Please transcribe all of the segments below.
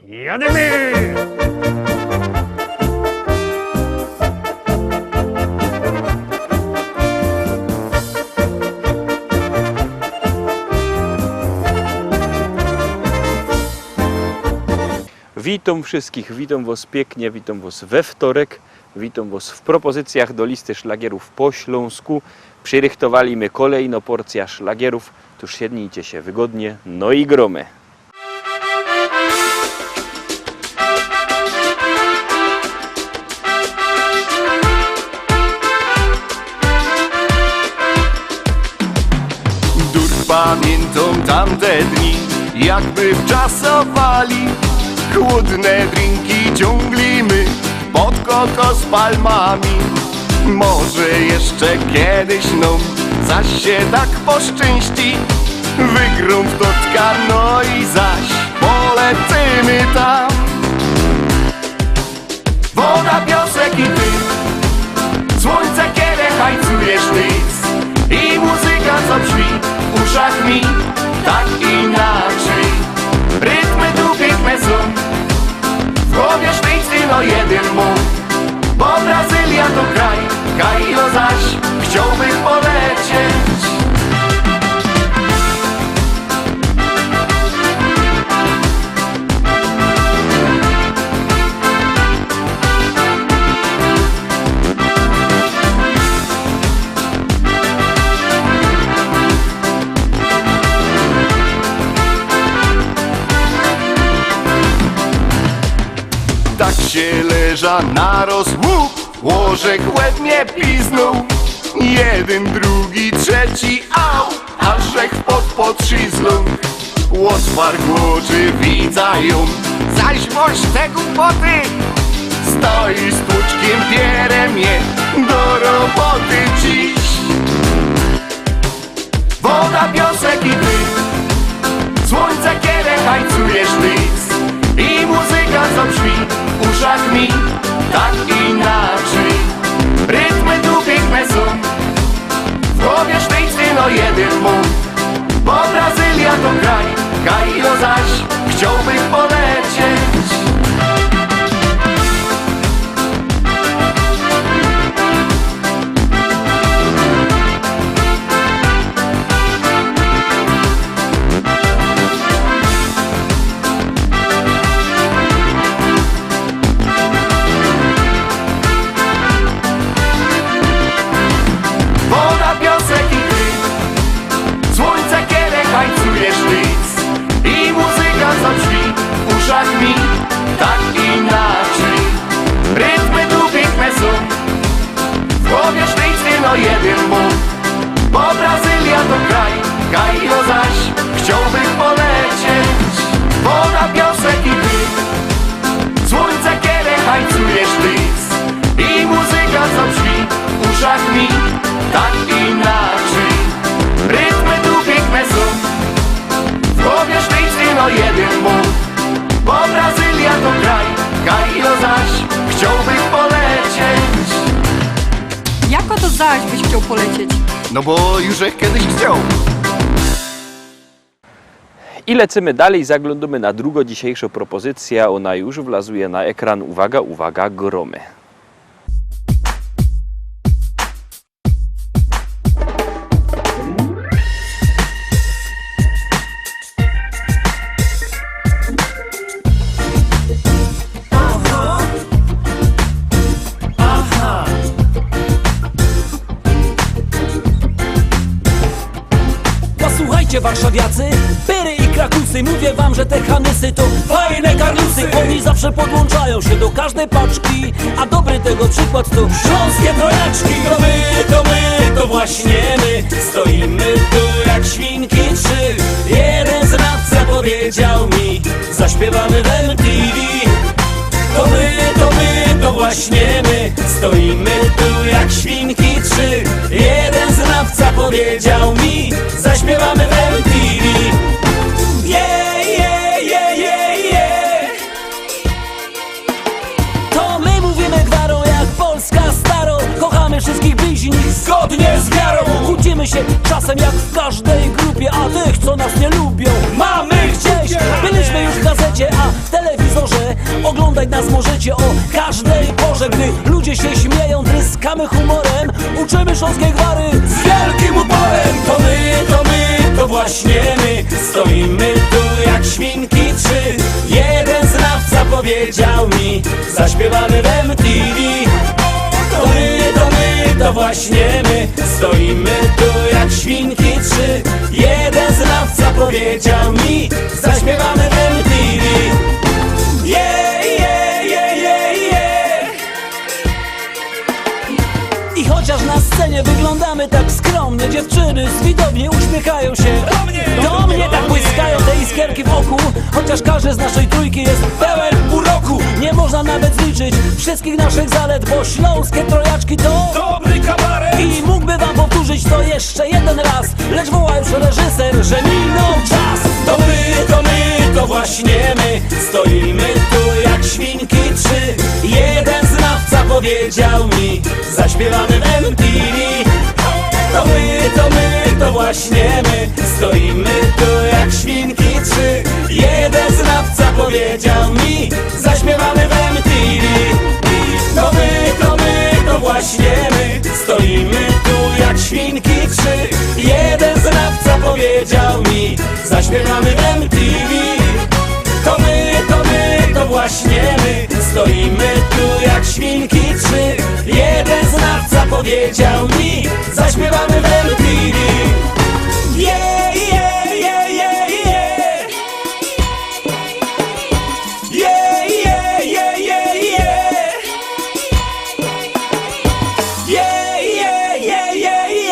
Jademy! Witam wszystkich, witam was pięknie, witam was we wtorek, witam was w propozycjach do listy szlagierów po śląsku. Przyrychtowaliśmy kolejną porcję szlagierów, tuż siednijcie się wygodnie, no i gromy. Pamiętam tamte dni, jakby wczasowali. Chłodne drinki ciąglimy pod kokos palmami. Może jeszcze kiedyś nam zaś się tak poszczęści. Wygrą w totka, no i zaś polecimy tam. Woda, piosek i ty, słońce, kiedy hajcujesz nic. I muzyka, co brzmi w uszach mi tak inaczej. Rytmy tu piękne są, w głowie sztyjcy no jeden mów. Bo Brazylia to kraj, Kajo zaś chciałbym polecieć. Tak się leża naroz łup, łożek łeb mnie piznął. Jeden, drugi, trzeci, au, aż żech pod szyzlą. Łotwar głoczy widzają, zaś moś te głupoty. Stoi z tłuczkiem pierem je do roboty dziś. Woda, piosek i ty, słońce, kiedy hajcujesz nic. I muzyka, co brzmi w uszach mi tak inaczej. Rytmy tu piękne są, w głowie sztyjcy no jeden mów. Bo Brazylia to kraj, Kajo zaś chciałbym polecieć. Mi tak inaczej. Rytmy tu piękne są, w głowie sztyjcy no jeden mów. Bo Brazylia to kraj, Kajo zaś chciałbym polecieć. Woda, piosek i ty, słońce, kiedy hajcujesz nic. I muzyka, co brzmi w uszach mi tak inaczej. Rytmy tu piękne są, w głowie sztyjcy no jeden mów. Bo Brazylia to kraj, Kajo zaś chciałbym polecieć. Jako to zaś byś chciał polecieć? No bo już kiedyś chciał. I lecimy dalej, zaglądamy na drugą dzisiejszą propozycję, ona już wlazuje na ekran. Uwaga, uwaga, gromy. Warszawiacy, pyry i krakusy, mówię wam, że te hanysy to fajne karlusy. Oni zawsze podłączają się do każdej paczki, a dobry tego przykład to śląskie trojeczki. To właśnie my, stoimy tu jak świnki trzy. Jeden znawca powiedział mi, zaśpiewamy w MTV. To właśnie my, stoimy tu jak świnki trzy. Jeden znawca powiedział mi, zaśpiewamy w MTV. To my mówimy gwarą jak Polska staro. Kochamy wszystkich bliźnich zgodnie z wiarą. Kłócimy się czasem jak w każdej grupie, a tych co nas nie lubią mamy gdzieś. Byliśmy już w gazecie, a w telewizji telewizorze. Oglądać nas możecie o każdej porze. Gdy ludzie się śmieją, tryskamy humorem, uczymy śląskie gwary z wielkim uporem. To właśnie my, stoimy tu jak świnki trzy. Jeden znawca powiedział mi, zaśpiewamy w MTV. To właśnie my, stoimy tu jak świnki trzy. Jeden znawca powiedział mi, zaśpiewamy w MTV. Yeah, yeah, yeah, yeah, yeah. I chociaż na scenie wyglądamy tak skromnie, dziewczyny z widowni uśmiechają się do mnie tak błyskają te iskierki wokół. Chociaż każdy z naszej trójki jest pełen uroku. Nie można nawet zliczyć wszystkich naszych zalet, bo śląskie trojaczki to dobry kabaret. I mógłby wam powtórzyć to jeszcze jeden raz, lecz woła już reżyser, że minął czas. To właśnie my, stoimy tu jak świnki trzy. Jeden znawca powiedział mi, zaśpiewamy w MTV. To właśnie my, stoimy tu jak świnki trzy. Jeden znawca powiedział mi, zaśpiewamy w MTV. To właśnie my, stoimy tu jak świnki trzy. Jeden znawca powiedział mi, zaśpiewamy w MTV. To właśnie my, stoimy tu jak świnki trzy. Jeden znawca powiedział mi, zaśpiewamy w MTV. Yeah, yeah, yeah, yeah, yeah. Yeah, yeah, yeah, yeah, yeah. Yeah, yeah, yeah, yeah, yeah.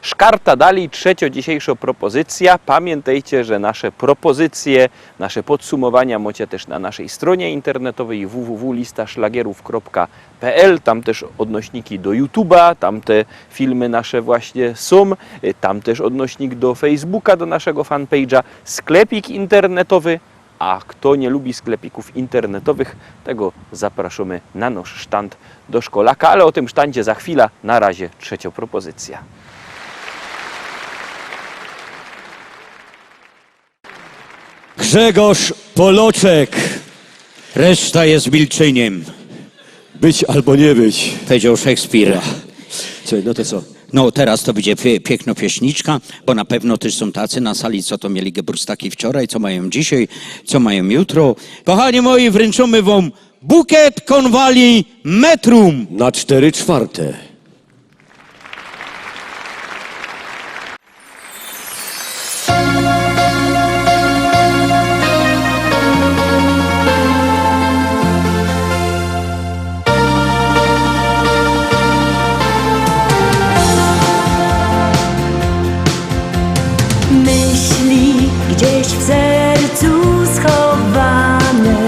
Szkarta dali, trzecia dzisiejsza propozycja. Pamiętajcie, że nasze propozycje, nasze podsumowania macie też na naszej stronie internetowej www.listaszlagierów.pl. Tam też odnośniki do YouTube'a, tam te filmy nasze właśnie są. Tam też odnośnik do Facebooka, do naszego fanpage'a. Sklepik internetowy. A kto nie lubi sklepików internetowych, tego zapraszamy na nasz sztand do Szkolaka. Ale o tym sztandzie za chwilę. Na razie trzecia propozycja. Grzegorz Poloczek. Reszta jest milczeniem. Być albo nie być. Powiedział Szekspir. Słuchaj, no to co? No teraz to będzie piękna pieśniczka, bo na pewno też są tacy na sali, co to mieli geburstaki wczoraj, co mają dzisiaj, co mają jutro. Kochani moi, wręczymy wam bukiet konwali metrum. Na 4/4. Myśli gdzieś w sercu schowane,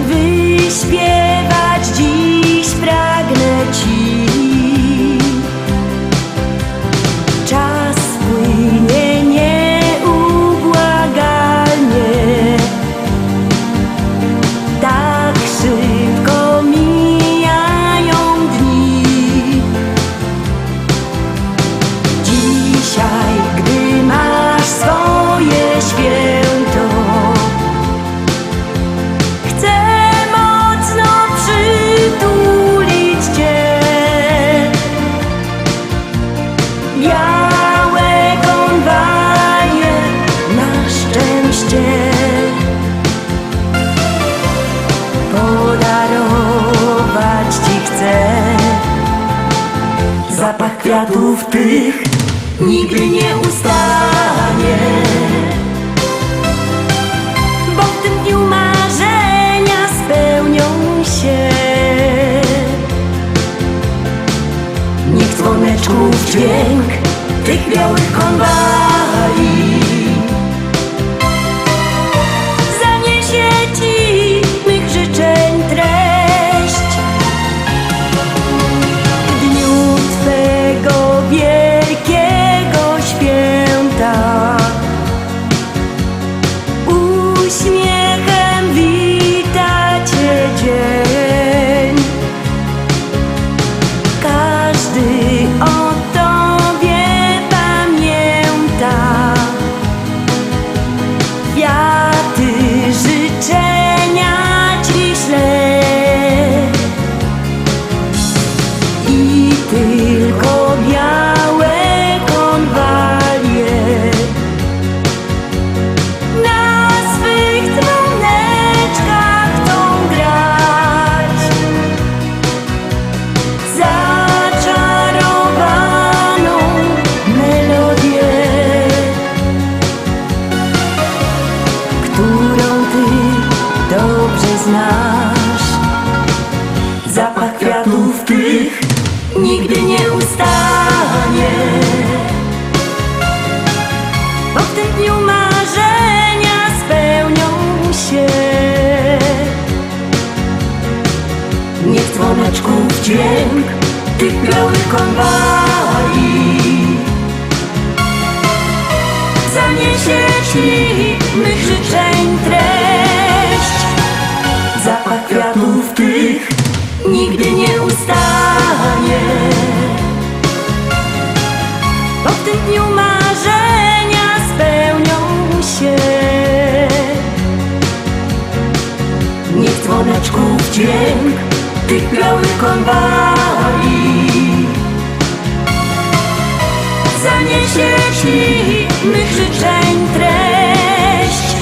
wyśpiewać dziś pragnę ci. Czas płynie nieubłagalnie, tak szybko mijają dni. Dzisiaj, gdy masz swoje święto, chcę mocno przytulić cię. Białe konwaje na szczęście podarować ci chcę. Zapach kwiatów tych nigdy nie ustanie, bo w tym dniu marzenia spełnią się. Niech dzwoneczków dźwięk tych białych konwali zaniesie ci mych życzeń treść. W dniu twego wielkiego święta uśmiechem wita cię dzień. Każdy o tobie pamięta. którą ty dobrze znasz. Zapach kwiatów tych nigdy nie ustanie, bo w tym dniu marzenia spełnią się. Niech dzwoneczków dźwięk tych białych konwali zaniesie ci mych życzeń treść. Zapach kwiatów tych nigdy nie ustanie, bo w tym dniu marzenia spełnią się. Niech dzwoneczków dźwięk tych białych konwali zaniesie ci mych życzeń treść.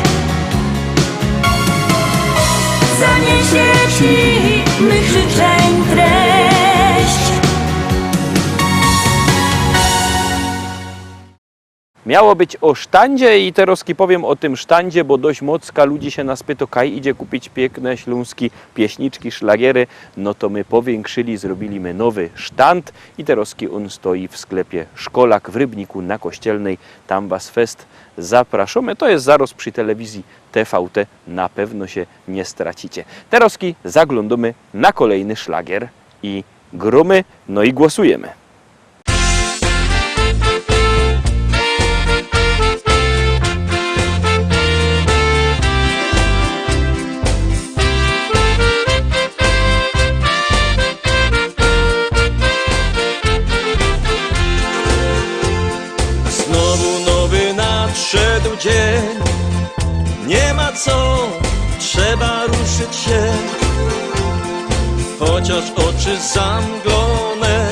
Zaniesie ci mych życzeń treść. Miało być o sztandzie i teraz powiem o tym sztandzie, bo dość mocka ludzi się nas pyta, kaj idzie kupić piękne śląskie pieśniczki, szlagiery. No to my powiększyli, zrobili my nowy sztand i teraz on stoi w sklepie Szkolak w Rybniku na Kościelnej. Tam was fest zapraszamy. To jest zaraz przy telewizji TVT, na pewno się nie stracicie. Teraz zaglądamy na kolejny szlagier i gromy, no i głosujemy. Nadszedł dzień, nie ma co, trzeba ruszyć się, chociaż oczy zamglone,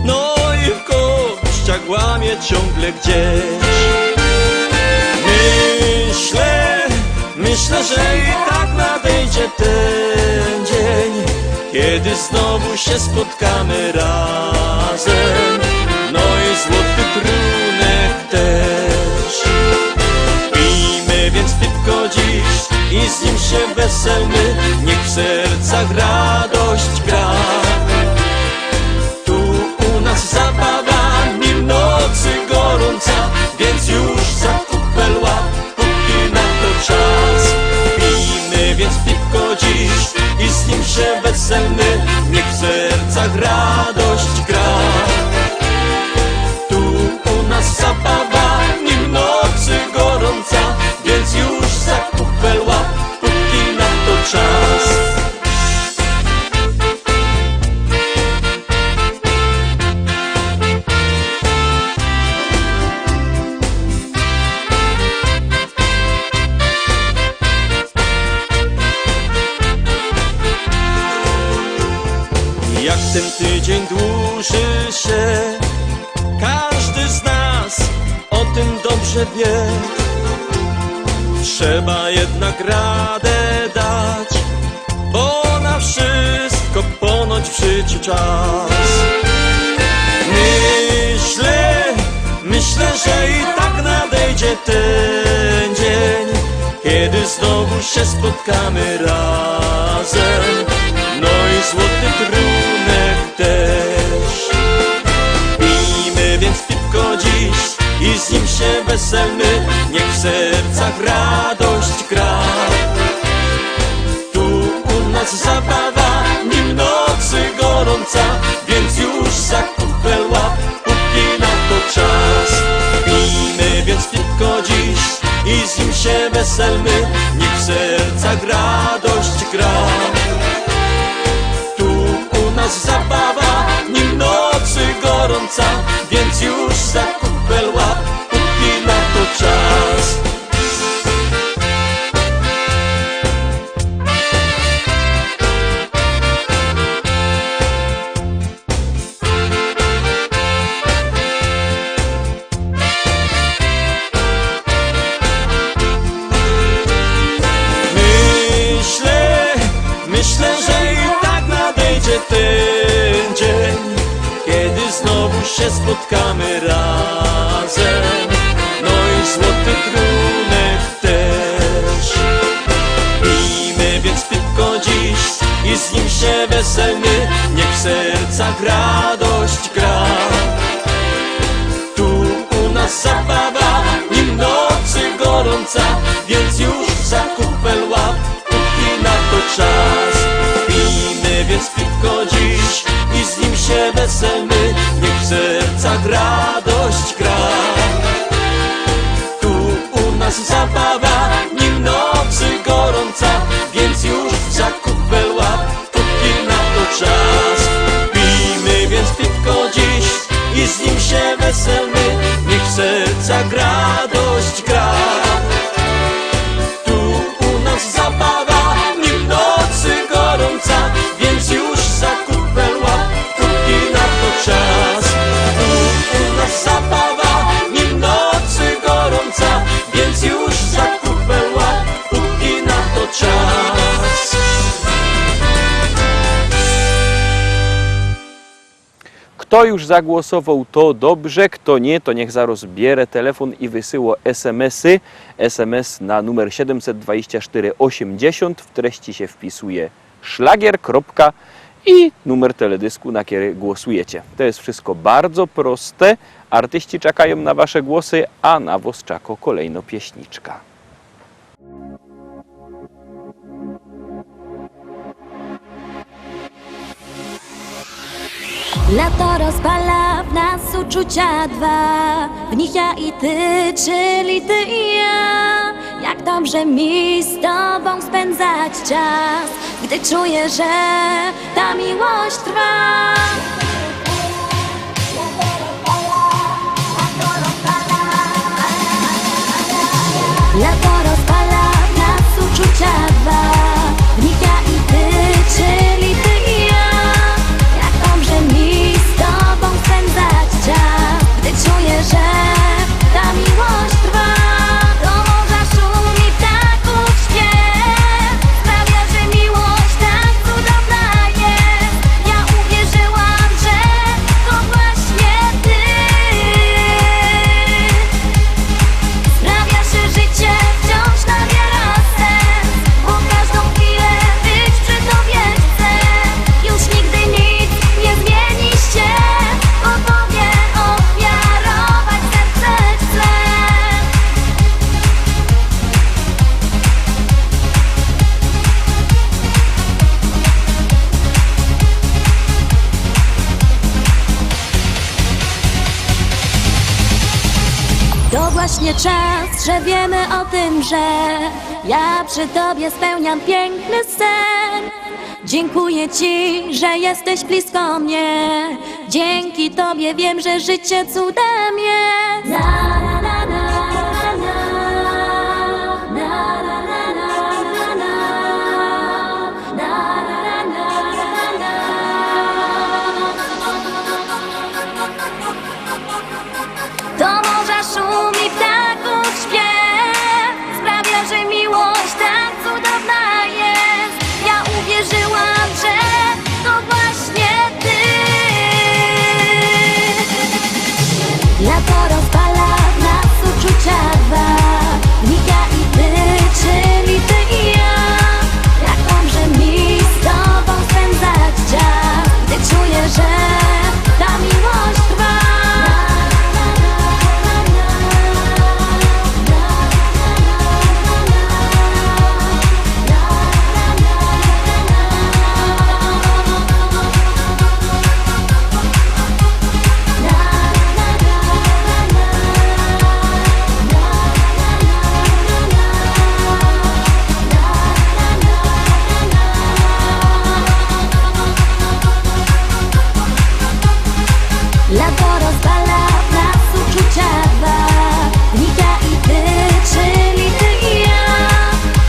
no i w kościach łamie ciągle gdzieś. Myślę, że i tak nadejdzie ten dzień, kiedy znowu się spotkamy razem, no i złoty trunek też. Pijmy więc piwko dziś i z nim się weselmy, niech w sercach radość gra. Tu u nas zabawa, nim nocy gorąca, więc już za kupel łap, póki na to czas. Pijmy więc piwko dziś i z nim się weselmy, niech w sercach radość gra. Tu u nas zabawa, nim nocy gorąca, więc już za kupel łap, póki na to czas. Jak ten tydzień dłuży się, każdy z nas o tym dobrze wie. Trzeba jednak radę dać, bo na wszystko ponoć w życiu czas. Myślę, że i tak nadejdzie ten dzień, kiedy znowu się spotkamy razem, no i złoty trunek też. Pijmy więc piwko dziś i z nim się weselmy, niech w sercach radość gra. Tu u nas zabawa, nim nocy gorąca, więc już za kupel łap, póki na to czas. Pijmy więc piwko dziś i z nim się weselmy, niech w sercach radość gra. Tu u nas zabawa, nim nocy gorąca, więc już za kupel łap, póki na to czas. Myślę, że i tak nadejdzie ten dzień, kiedy znowu się spotkamy razem, no i złoty trunek też. Kto już zagłosował, to dobrze, kto nie, to niech zaraz bierze telefon i wysyła SMS-y. SMS na numer 724 80, w treści się wpisuje szlagier, kropka i numer teledysku, na który głosujecie. To jest wszystko bardzo proste. Artyści czekają na wasze głosy, a na was czeka kolejno pieśniczka. Lato rozpala w nas uczucia dwa, w nich ja i ty, czyli ty i ja. Jak dobrze mi z tobą spędzać czas, gdy czuję, że ta miłość trwa. Lato rozpala w nas uczucia dwa, w nich ja i ty, czyli ty i ja. Jak dobrze mi z tobą spędzać czas, gdy czuję, że ta miłość trwa. Do morza szumi ptaków śpiew, sprawia, że miłość tak cudowna jest. Ja uwierzyłam, że to właśnie ty. Sprawia, że życie wciąż nabiera sens, bo każdą chwilę być przy tobie chcę. Już nigdy nic nie zmieni się, bo tobie ofiarować serce chcę. To właśnie czas, że wiemy o tym, że ja przy tobie spełniam piękny sen. Dziękuję ci, że jesteś blisko mnie. Dzięki tobie wiem, że życie cudem jest. Na, na, na, na, na, na, na, na, na, na, na, na, na, na. Do morza szumi ptaków śpiew, sprawia, że miłość tak cudowna jest. Ja uwierzyłam, że to właśnie ty. Lato rozpala w nas uczucia dwa, w nich ja i ty, czyli ty i ja. Jak dobrze mi z tobą spędzać czas, gdy czuję, że ta miłość trwa. Lato rozpala w nas uczucia dwa, w nich ja i ty, czyli ty i ja.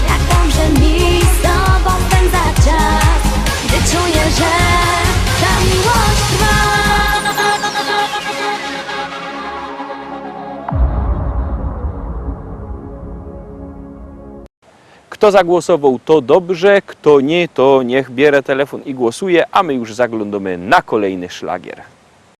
Jak dobrze mi z tobą spędzać czas, gdy czuję, że ta miłość trwa. Kto zagłosował, to dobrze, kto nie, to niech bierze telefon i głosuje, a my już zaglądamy na kolejny szlagier.